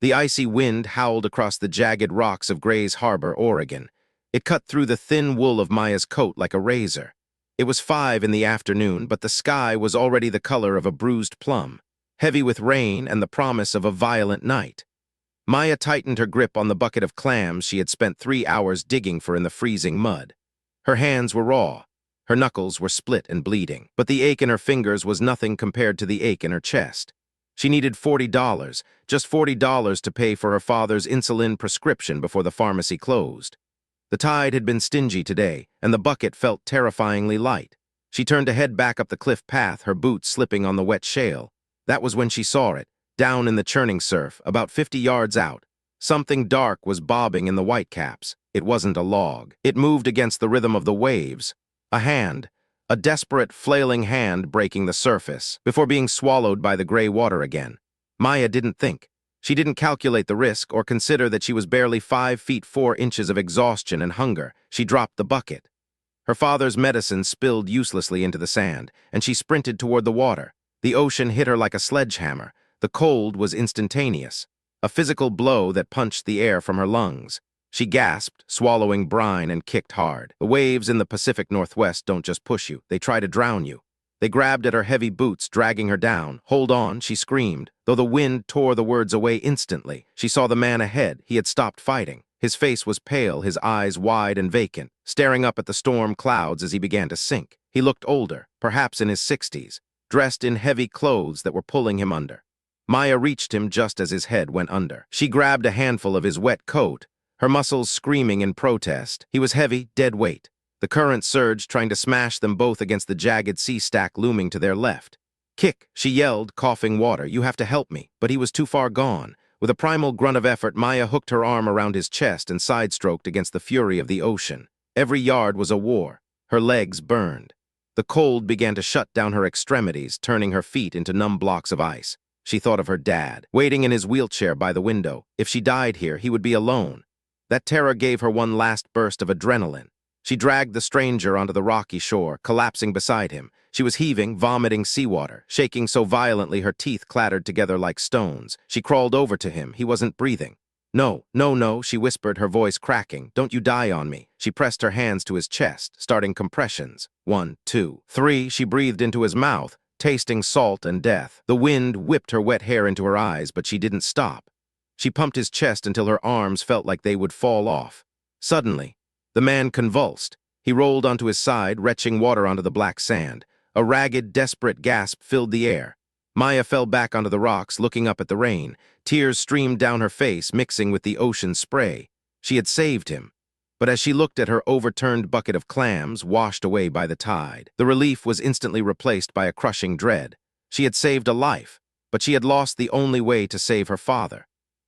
The icy wind howled across the jagged rocks of Gray's Harbor, Oregon. It cut through the thin wool of Maya's coat like a razor. It was 5 in the afternoon, but the sky was already the color of a bruised plum, heavy with rain and the promise of a violent night. Maya tightened her grip on the bucket of clams she had spent 3 hours digging for in the freezing mud. Her hands were raw. Her knuckles were split and bleeding, but the ache in her fingers was nothing compared to the ache in her chest. She needed $40, just $40 to pay for her father's insulin prescription before the pharmacy closed. The tide had been stingy today, and the bucket felt terrifyingly light. She turned to head back up the cliff path, her boots slipping on the wet shale. That was when she saw it, down in the churning surf, about 50 yards out. Something dark was bobbing in the whitecaps. It wasn't a log. It moved against the rhythm of the waves. A hand. A desperate, flailing hand breaking the surface, before being swallowed by the gray water again. Maya didn't think. She didn't calculate the risk or consider that she was barely 5 feet 4 inches of exhaustion and hunger. She dropped the bucket. Her father's medicine spilled uselessly into the sand, and she sprinted toward the water. The ocean hit her like a sledgehammer. The cold was instantaneous, a physical blow that punched the air from her lungs. She gasped, swallowing brine, and kicked hard. The waves in the Pacific Northwest don't just push you, they try to drown you. They grabbed at her heavy boots, dragging her down. "Hold on," she screamed, though the wind tore the words away instantly. She saw the man ahead. He had stopped fighting. His face was pale, his eyes wide and vacant, staring up at the storm clouds as he began to sink. He looked older, perhaps in his 60s, dressed in heavy clothes that were pulling him under. Maya reached him just as his head went under. She grabbed a handful of his wet coat, her muscles screaming in protest. He was heavy, dead weight. The current surged, trying to smash them both against the jagged sea stack looming to their left. "Kick," she yelled, coughing water. "You have to help me." But he was too far gone. With a primal grunt of effort, Maya hooked her arm around his chest and side-stroked against the fury of the ocean. Every yard was a war. Her legs burned. The cold began to shut down her extremities, turning her feet into numb blocks of ice. She thought of her dad, waiting in his wheelchair by the window. If she died here, he would be alone. That terror gave her one last burst of adrenaline. She dragged the stranger onto the rocky shore, collapsing beside him. She was heaving, vomiting seawater, shaking so violently her teeth clattered together like stones. She crawled over to him. He wasn't breathing. "No, no, no," she whispered, her voice cracking. "Don't you die on me." She pressed her hands to his chest, starting compressions. 1, 2, 3, she breathed into his mouth, tasting salt and death. The wind whipped her wet hair into her eyes, but she didn't stop. She pumped his chest until her arms felt like they would fall off. Suddenly, the man convulsed. He rolled onto his side, retching water onto the black sand. A ragged, desperate gasp filled the air. Maya fell back onto the rocks, looking up at the rain. Tears streamed down her face, mixing with the ocean spray. She had saved him. But as she looked at her overturned bucket of clams, washed away by the tide, the relief was instantly replaced by a crushing dread. She had saved a life, but she had lost the only way to save her father.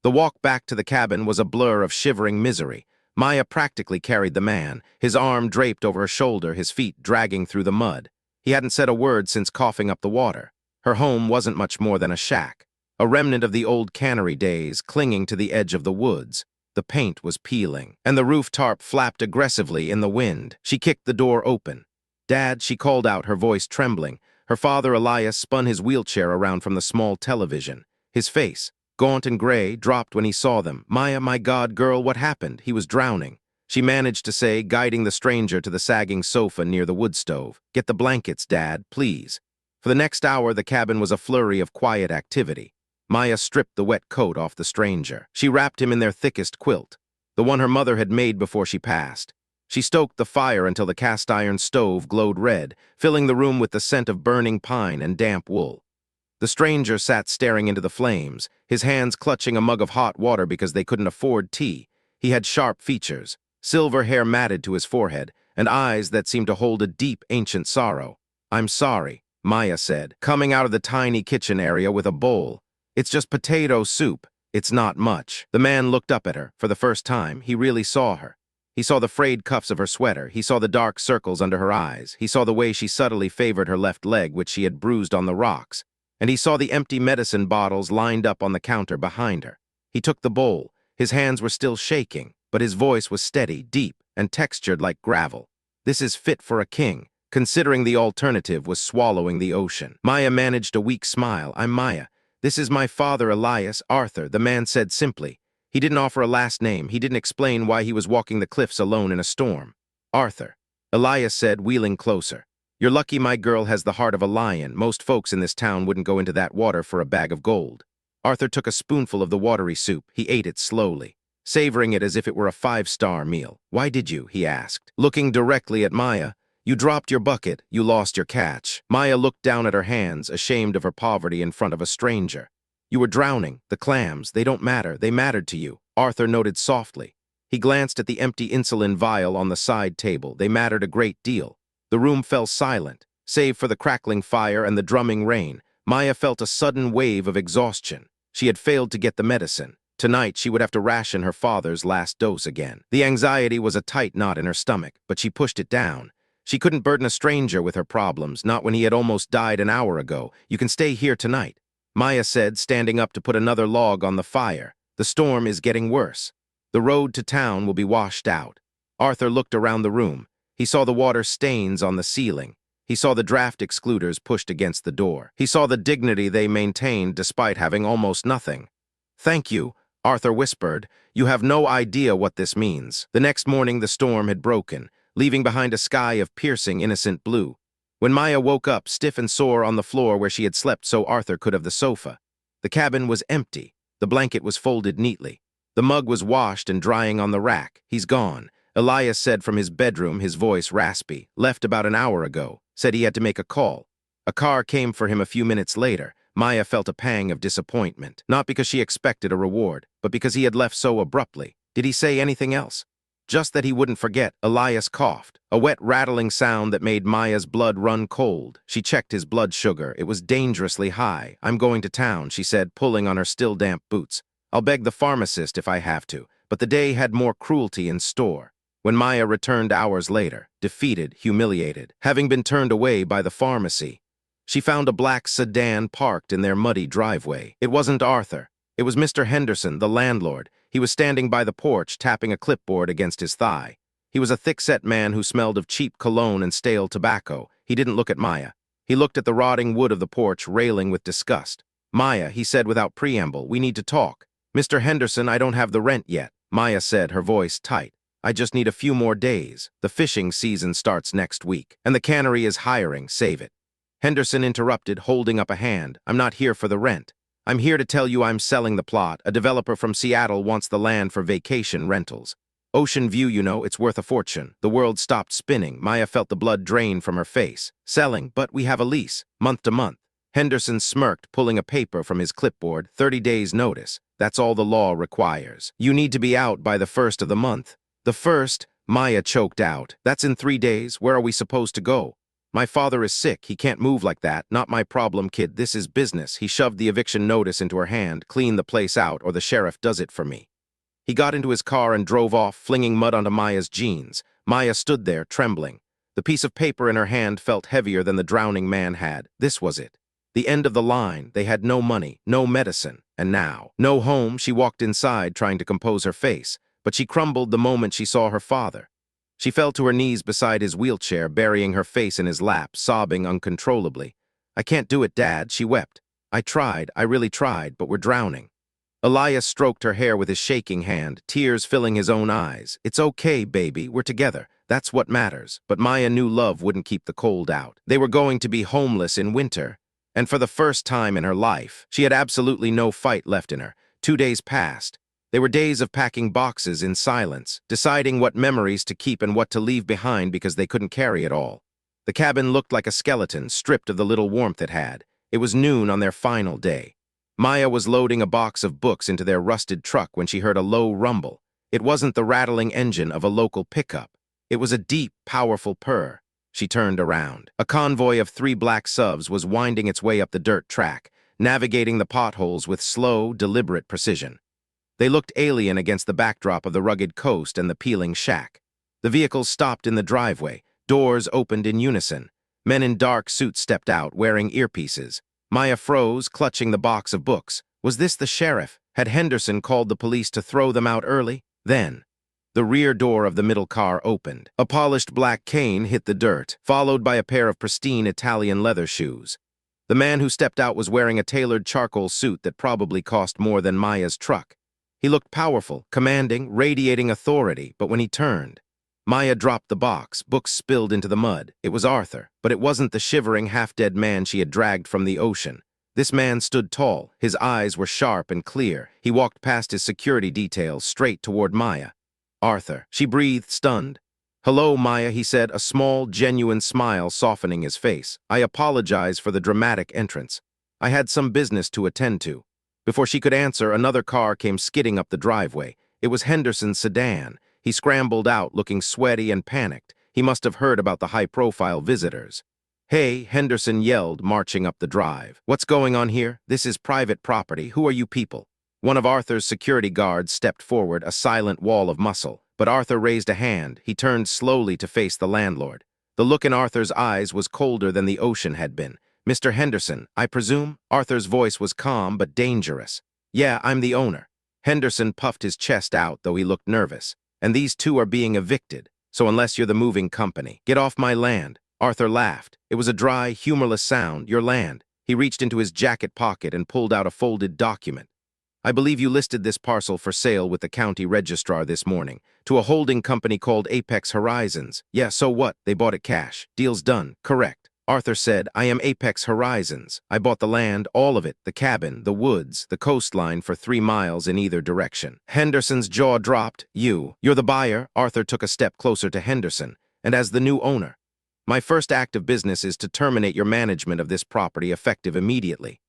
The walk back to the cabin was a blur of shivering misery. Maya practically carried the man, his arm draped over her shoulder, his feet dragging through the mud. He hadn't said a word since coughing up the water. Her home wasn't much more than a shack, a remnant of the old cannery days, clinging to the edge of the woods. The paint was peeling, and the roof tarp flapped aggressively in the wind. She kicked the door open. "Dad," she called out, her voice trembling. Her father, Elias, spun his wheelchair around from the small television. His face, gaunt and gray, dropped when he saw them. "Maya, my God, girl, what happened?" He was drowning. She managed to say, guiding the stranger to the sagging sofa near the wood stove. "Get the blankets, Dad, please." For the next hour, the cabin was a flurry of quiet activity. Maya stripped the wet coat off the stranger. She wrapped him in their thickest quilt, the one her mother had made before she passed. She stoked the fire until the cast-iron stove glowed red, filling the room with the scent of burning pine and damp wool. The stranger sat staring into the flames, his hands clutching a mug of hot water because they couldn't afford tea. He had sharp features, silver hair matted to his forehead, and eyes that seemed to hold a deep, ancient sorrow. "I'm sorry," Maya said, coming out of the tiny kitchen area with a bowl. "It's just potato soup. It's not much." The man looked up at her. For the first time, he really saw her. He saw the frayed cuffs of her sweater. He saw the dark circles under her eyes. He saw the way she subtly favored her left leg, which she had bruised on the rocks. And he saw the empty medicine bottles lined up on the counter behind her. He took the bowl. His hands were still shaking, but his voice was steady, deep, and textured like gravel. "This is fit for a king," considering the alternative was swallowing the ocean. Maya managed a weak smile. "I'm Maya. "This is my father, Elias, Arthur," the man said simply. He didn't offer a last name. He didn't explain why he was walking the cliffs alone in a storm. "Arthur," Elias said, wheeling closer. "You're lucky my girl has the heart of a lion. Most folks in this town wouldn't go into that water for a bag of gold." Arthur took a spoonful of the watery soup. He ate it slowly, savoring it as if it were a five-star meal. "Why did you?" he asked, looking directly at Maya. "You dropped your bucket. You lost your catch." Maya looked down at her hands, ashamed of her poverty in front of a stranger. "You were drowning. The clams, they don't matter. They mattered to you." Arthur noted softly. He glanced at the empty insulin vial on the side table. They mattered a great deal. The room fell silent, save for the crackling fire and the drumming rain. Maya felt a sudden wave of exhaustion. She had failed to get the medicine. Tonight, she would have to ration her father's last dose again. The anxiety was a tight knot in her stomach, but she pushed it down. She couldn't burden a stranger with her problems, not when he had almost died an hour ago. "You can stay here tonight," Maya said, standing up to put another log on the fire. "The storm is getting worse. The road to town will be washed out." Arthur looked around the room. He saw the water stains on the ceiling. He saw the draft excluders pushed against the door. He saw the dignity they maintained despite having almost nothing. "Thank you," Arthur whispered. "You have no idea what this means." The next morning the storm had broken, leaving behind a sky of piercing, innocent blue. When Maya woke up, stiff and sore on the floor where she had slept so Arthur could have the sofa, the cabin was empty. The blanket was folded neatly. The mug was washed and drying on the rack. "He's gone," Elias said from his bedroom, his voice raspy. "Left about an hour ago. Said he had to make a call." A car came for him a few minutes later. Maya felt a pang of disappointment, not because she expected a reward, but because he had left so abruptly. Did he say anything else? Just that he wouldn't forget. Elias coughed, a wet rattling sound that made Maya's blood run cold. She checked his blood sugar. It was dangerously high. "I'm going to town," she said, pulling on her still damp boots. "I'll beg the pharmacist if I have to." But the day had more cruelty in store. When Maya returned hours later, defeated, humiliated, having been turned away by the pharmacy, she found a black sedan parked in their muddy driveway. It wasn't Arthur. It was Mr. Henderson, the landlord. He was standing by the porch, tapping a clipboard against his thigh. He was a thick-set man who smelled of cheap cologne and stale tobacco. He didn't look at Maya. He looked at the rotting wood of the porch, railing with disgust. "Maya," he said without preamble, "we need to talk." "Mr. Henderson, I don't have the rent yet," Maya said, her voice tight. "I just need a few more days. The fishing season starts next week, and the cannery is hiring. Save it." Henderson interrupted, holding up a hand. "I'm not here for the rent. I'm here to tell you I'm selling the plot. A developer from Seattle wants the land for vacation rentals. Ocean view, you know, it's worth a fortune." The world stopped spinning. Maya felt the blood drain from her face. "Selling, but we have a lease, month to month." Henderson smirked, pulling a paper from his clipboard. 30 days notice. That's all the law requires. You need to be out by the 1st of the month. "The 1st, Maya choked out. "That's in 3 days. Where are we supposed to go?" "My father is sick. He can't move like that. Not my problem, kid. This is business." He shoved the eviction notice into her hand. "Clean the place out, or the sheriff does it for me." He got into his car and drove off, flinging mud onto Maya's jeans. Maya stood there, trembling. The piece of paper in her hand felt heavier than the drowning man had. This was it. The end of the line. They had no money, no medicine, and now no home. She walked inside, trying to compose her face, but she crumbled the moment she saw her father. She fell to her knees beside his wheelchair, burying her face in his lap, sobbing uncontrollably. "I can't do it, Dad," she wept. I really tried, but we're drowning." Elias stroked her hair with his shaking hand, tears filling his own eyes. "It's okay, baby, we're together. That's what matters." But Maya knew love wouldn't keep the cold out. They were going to be homeless in winter. And for the first time in her life, she had absolutely no fight left in her. 2 days passed. They were days of packing boxes in silence, deciding what memories to keep and what to leave behind because they couldn't carry it all. The cabin looked like a skeleton, stripped of the little warmth it had. It was noon on their final day. Maya was loading a box of books into their rusted truck when she heard a low rumble. It wasn't the rattling engine of a local pickup. It was a deep, powerful purr. She turned around. A convoy of 3 black subs was winding its way up the dirt track, navigating the potholes with slow, deliberate precision. They looked alien against the backdrop of the rugged coast and the peeling shack. The vehicles stopped in the driveway. Doors opened in unison. Men in dark suits stepped out, wearing earpieces. Maya froze, clutching the box of books. Was this the sheriff? Had Henderson called the police to throw them out early? Then, the rear door of the middle car opened. A polished black cane hit the dirt, followed by a pair of pristine Italian leather shoes. The man who stepped out was wearing a tailored charcoal suit that probably cost more than Maya's truck. He looked powerful, commanding, radiating authority, but when he turned, Maya dropped the box, books spilled into the mud. It was Arthur, but it wasn't the shivering, half-dead man she had dragged from the ocean. This man stood tall, his eyes were sharp and clear. He walked past his security details straight toward Maya. Arthur. She breathed, stunned. "Hello, Maya," he said, a small, genuine smile softening his face. "I apologize for the dramatic entrance. I had some business to attend to." Before she could answer, another car came skidding up the driveway. It was Henderson's sedan. He scrambled out, looking sweaty and panicked. He must have heard about the high-profile visitors. "Hey," Henderson yelled, marching up the drive. "What's going on here? This is private property. Who are you people?" One of Arthur's security guards stepped forward, a silent wall of muscle. But Arthur raised a hand. He turned slowly to face the landlord. The look in Arthur's eyes was colder than the ocean had been. "Mr. Henderson, I presume?" Arthur's voice was calm but dangerous. "Yeah, I'm the owner." Henderson puffed his chest out, though he looked nervous. "And these two are being evicted, so unless you're the moving company, get off my land." Arthur laughed. It was a dry, humorless sound. "Your land." He reached into his jacket pocket and pulled out a folded document. "I believe you listed this parcel for sale with the county registrar this morning, to a holding company called Apex Horizons." "Yeah, so what? They bought it cash. Deal's done." "Correct." Arthur said, "I am Apex Horizons. I bought the land, all of it, the cabin, the woods, the coastline for 3 miles in either direction." Henderson's jaw dropped. You're the buyer?" Arthur took a step closer to Henderson. "And as the new owner, my first act of business is to terminate your management of this property effective immediately.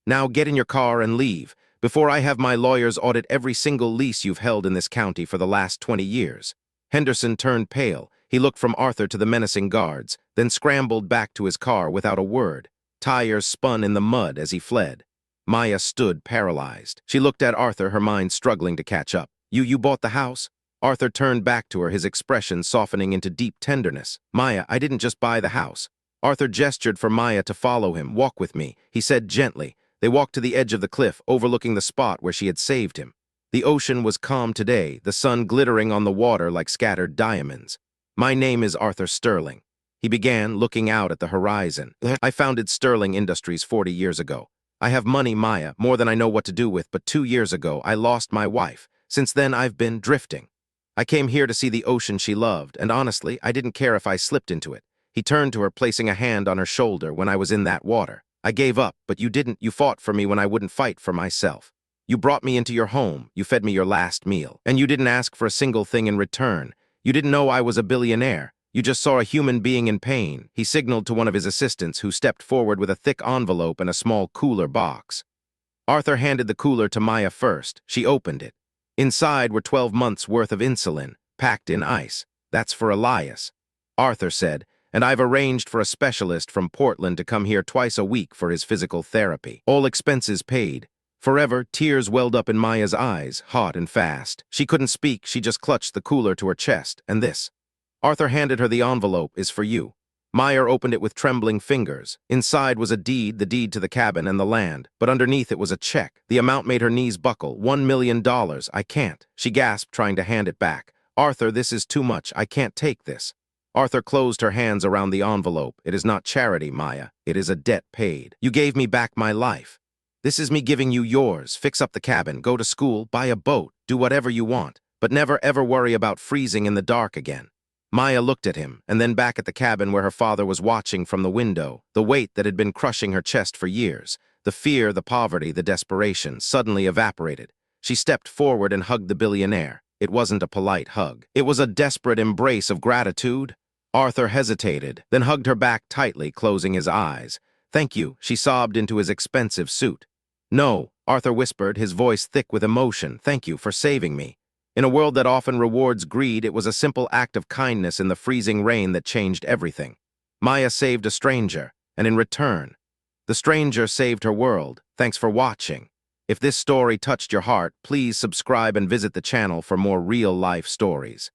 Now get in your car and leave, before I have my lawyers audit every single lease you've held in this county for the last 20 years. Henderson turned pale. He looked from Arthur to the menacing guards, then scrambled back to his car without a word. Tires spun in the mud as he fled. Maya stood paralyzed. She looked at Arthur, her mind struggling to catch up. You bought the house?" Arthur turned back to her, his expression softening into deep tenderness. "Maya, I didn't just buy the house." Arthur gestured for Maya to follow him. "Walk with me," he said gently. They walked to the edge of the cliff, overlooking the spot where she had saved him. The ocean was calm today, the sun glittering on the water like scattered diamonds. "My name is Arthur Sterling." He began, looking out at the horizon. "I founded Sterling Industries 40 years ago. I have money, Maya, more than I know what to do with, but 2 years ago I lost my wife. Since then I've been drifting. I came here to see the ocean she loved, and honestly, I didn't care if I slipped into it." He turned to her, placing a hand on her shoulder. "When I was in that water, I gave up, but you didn't. You fought for me when I wouldn't fight for myself. You brought me into your home, you fed me your last meal, and you didn't ask for a single thing in return. You didn't know I was a billionaire. You just saw a human being in pain." He signaled to one of his assistants, who stepped forward with a thick envelope and a small cooler box. Arthur handed the cooler to Maya first. She opened it. Inside were 12 months' worth of insulin, packed in ice. "That's for Elias," Arthur said, "and I've arranged for a specialist from Portland to come here twice a week for his physical therapy. All expenses paid." Forever, tears welled up in Maya's eyes, hot and fast. She couldn't speak, she just clutched the cooler to her chest. "And this?" Arthur handed her the envelope. "Is for you." Maya opened it with trembling fingers. Inside was a deed, the deed to the cabin and the land, but underneath it was a check. The amount made her knees buckle. $1 million. "I can't," she gasped, trying to hand it back. "Arthur, this is too much. I can't take this." Arthur closed her hands around the envelope. "It is not charity, Maya. It is a debt paid. You gave me back my life. This is me giving you yours. Fix up the cabin, go to school, buy a boat, do whatever you want, but never ever worry about freezing in the dark again." Maya looked at him, and then back at the cabin where her father was watching from the window. The weight that had been crushing her chest for years, the fear, the poverty, the desperation, suddenly evaporated. She stepped forward and hugged the billionaire. It wasn't a polite hug. It was a desperate embrace of gratitude. Arthur hesitated, then hugged her back tightly, closing his eyes. "Thank you," she sobbed into his expensive suit. "No," Arthur whispered, his voice thick with emotion. "Thank you for saving me." In a world that often rewards greed, it was a simple act of kindness in the freezing rain that changed everything. Maya saved a stranger, and in return, the stranger saved her world. Thanks for watching. If this story touched your heart, please subscribe and visit the channel for more real-life stories.